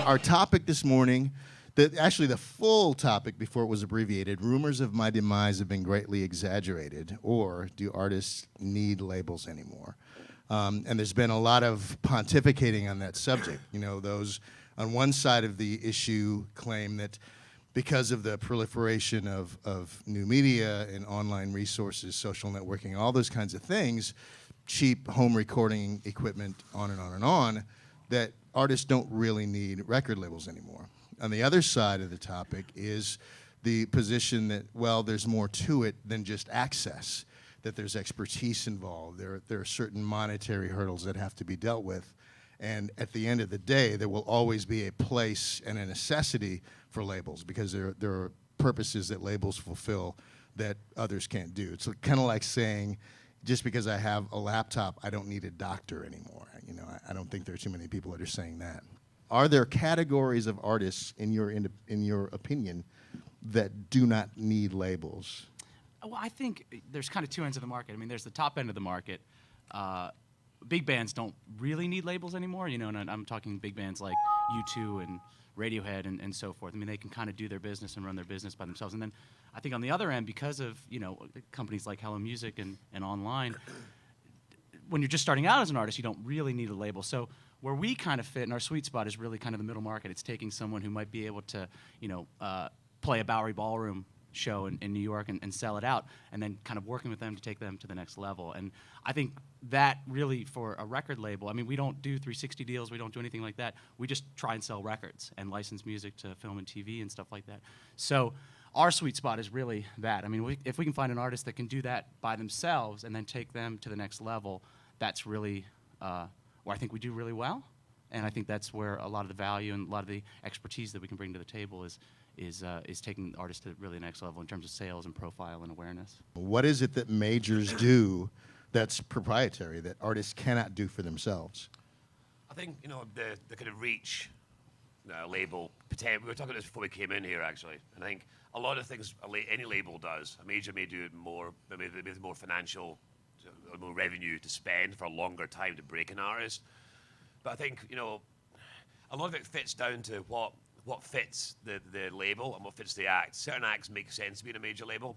our topic this morning, actually the full topic before it was abbreviated, rumors of my demise have been greatly exaggerated, or do artists need labels anymore? And there's been a lot of pontificating on that subject. You know, those on one side of the issue claim that because of the proliferation of new media and online resources, social networking, all those kinds of things, cheap home recording equipment, on and on and on, that artists don't really need record labels anymore. On the other side of the topic is the position that, well, there's more to it than just access, that there's expertise involved, there are certain monetary hurdles that have to be dealt with, and at the end of the day, there will always be a place and a necessity for labels, because there are purposes that labels fulfill that others can't do. It's kind of like saying, just because I have a laptop, I don't need a doctor anymore. You know, I don't think there are too many people that are saying that. Are there categories of artists, in your opinion, that do not need labels? Well, I think there's kind of two ends of the market. I mean, there's the top end of the market. Big bands don't really need labels anymore, you know, and I'm talking big bands like U2 and Radiohead and so forth. I mean, they can kind of do their business and run their business by themselves. And then I think on the other end, because of, you know, companies like Hello Music and online, when you're just starting out as an artist, you don't really need a label. So where we kind of fit in our sweet spot is really kind of the middle market. It's taking someone who might be able to, you know, play a Bowery Ballroom show in New York and sell it out, and then kind of working with them to take them to the next level. And I think that really, for a record label, I mean, we don't do 360 deals, we don't do anything like that. We just try and sell records and license music to film and TV and stuff like that. So our sweet spot is really that. I mean, if we can find an artist that can do that by themselves and then take them to the next level, that's really where I think we do really well. And I think that's where a lot of the value and a lot of the expertise that we can bring to the table is taking artists to really the next level in terms of sales and profile and awareness. What is it that majors do that's proprietary that artists cannot do for themselves? I think, you know, the kind of reach label, we were talking about this before we came in here, actually. And I think a lot of things any label does, a major may do it more, maybe more financial, more revenue to spend for a longer time to break an artist. But I think, you know, a lot of it fits down to what fits the label and what fits the act. Certain acts make sense to be in a major label,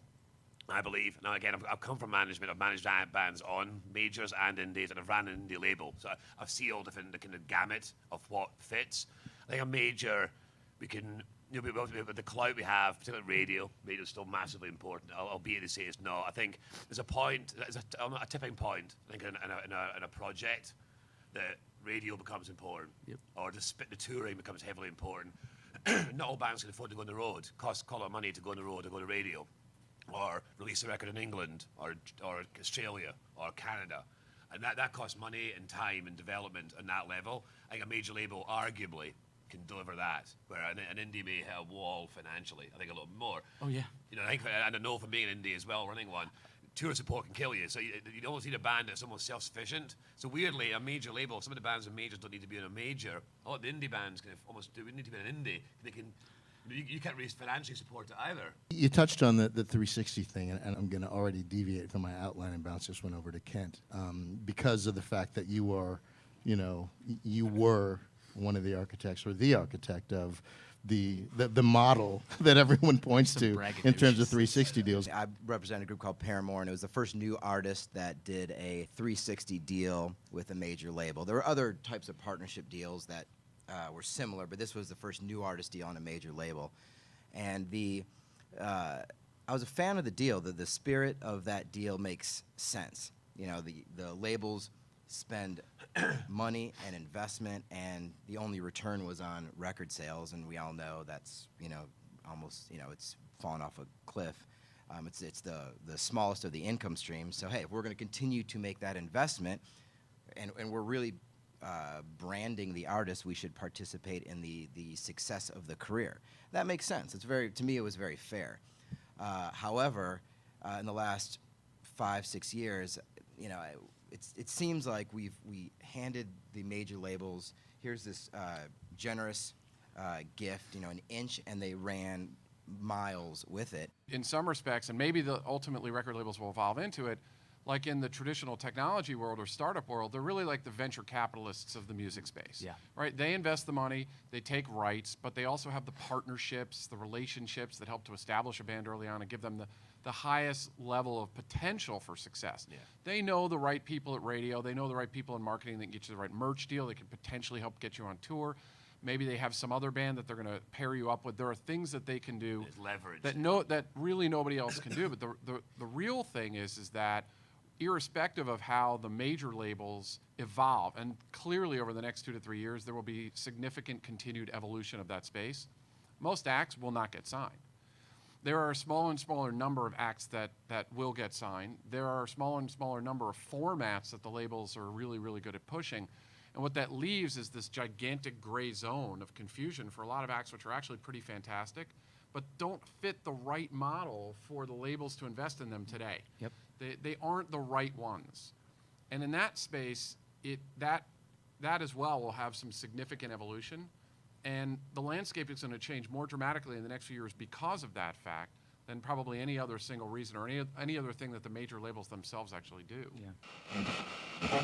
I believe. Now, again, I've come from management. I've managed bands on majors and indies, and I've ran an indie label. So I've seen all the kind of gamut of what fits. I think a major, we can, you know, with the clout we have, particularly radio is still massively important, albeit they say it's not. I think there's a point, there's a tipping point, I think, in a project that radio becomes important, yep. Or the touring becomes heavily important. Not all bands can afford to go on the road. Costs a lot of money to go on the road, to go to radio, or release a record in England, or Australia, or Canada. And that costs money and time and development on that level. I think a major label arguably can deliver that, where an indie may hit a wall financially. I think a little more. Oh, yeah. You know, and I know from being an indie as well, running one, tour support can kill you. So you almost need a band that's almost self-sufficient. So weirdly, a major label, some of the bands and majors don't need to be in a major. A lot of the indie bands can almost do. We need to be in an indie. They can. You can't really financially support it either. You touched on the 360 thing, and I'm going to already deviate from my outline and bounce this one over to Kent, because of the fact that you are, you know, you were one of the architects, or the architect of the model that everyone points to in terms of 360 deals. I represent a group called Paramore, and it was the first new artist that did a 360 deal with a major label. There were other types of partnership deals that were similar, but this was the first new artist deal on a major label. And I was a fan of the deal. The spirit of that deal makes sense. You know, the labels spend money and investment, and the only return was on record sales, and we all know that's, you know, almost, you know, it's fallen off a cliff. It's the smallest of the income streams. So hey, if we're going to continue to make that investment, and we're really branding the artist, we should participate in the success of the career. That makes sense. To me, it was very fair. However, in the last 5-6 years, you know, it seems like we handed the major labels, here's this generous gift, you know, an inch, and they ran miles with it. In some respects, and maybe ultimately record labels will evolve into it, like in the traditional technology world or startup world, they're really like the venture capitalists of the music space. Yeah. Right? They invest the money, they take rights, but they also have the partnerships, the relationships that help to establish a band early on and give them the highest level of potential for success. Yeah. They know the right people at radio, they know the right people in marketing that can get you the right merch deal, they can potentially help get you on tour. Maybe they have some other band that they're going to pair you up with. There are things that they can do There's leverage. that really nobody else can do. But the real thing is that irrespective of how the major labels evolve, and clearly over the next 2 to 3 years there will be significant continued evolution of that space, most acts will not get signed. There are a smaller and smaller number of acts that will get signed. There are a smaller and smaller number of formats that the labels are really, really good at pushing. And what that leaves is this gigantic gray zone of confusion for a lot of acts which are actually pretty fantastic, but don't fit the right model for the labels to invest in them today. Yep. They aren't the right ones. And in that space, that as well will have some significant evolution. And the landscape is going to change more dramatically in the next few years because of that fact than probably any other single reason or any other thing that the major labels themselves actually do. Yeah.